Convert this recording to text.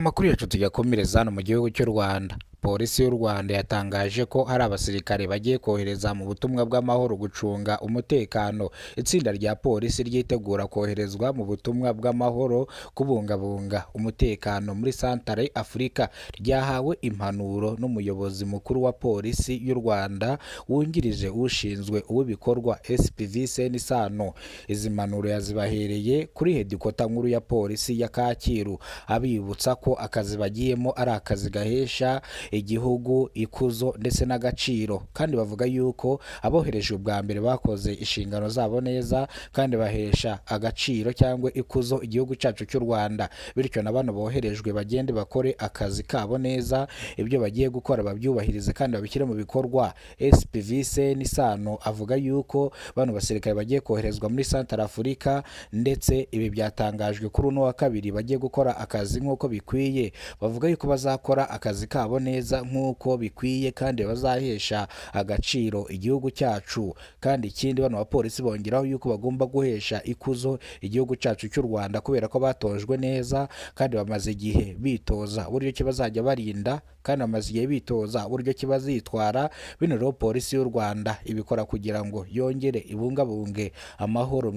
Amakuru yacu tuyakomereza hano mu gihugu cy'u Rwanda. Polisi y'u Rwanda yatangaje ko hari abasirikare bagiye kohereza mu butumwa bw'amahoro gucunga umutekano. Itsinda rya polisi ryitegura koherezwa mu butumwa bw'amahoro kubungabunga umutekano muri Centre Africa ryahawe impanuro n'umuyobozi mukuru wa polisi y'u Rwanda wungirije ushinzwe uw'ibikorwa SPV Senisano. Izi mpanuro yazibahereye kuri hedikota nkuru ya polisi ya Kacyiru, abibutsa ko akazi bagiyemo ari akazi gahesha igihugu ikuzo ndetse n'agaciro, kandi bavuga yuko abohereje ubwa mbere bakoze inshingano zabo neza kandi bahesha agaciro cyangwa ikuzo igihugu cyacu cy'u Rwanda. Bityo na bano boherejwe bagende bakore akazi kabo neza, ibyo bagiye gukora babyubahirize kandi babishyire mu bikorwa. SPV Senisano avuga yuko bano basirikare bagiye koherezwa muri Centre Africa, ndetse ibi byatangajwe kuri uno wa kabiri. Bagiye gukora akazi nk'uko bikwiye, bavuga yuko bazakora akazi kabo neza nk'uko bikwiye kandi bazahesha agaciro igihugu cyacu. Kandi ikindi bano bapolisi bongeraho yuko bagomba guhesha ikuzo igihugu cyacu cy'u Rwanda kubera ko batojwe neza kandi bamaze igihe bitoza uburyo ki bazajya barinda, kandi bamaze igihe bitoza uburyo ki bazitwara. Bino rero polisi y'u Rwanda ibikora kugira ngo yongere ibungabunge amahoro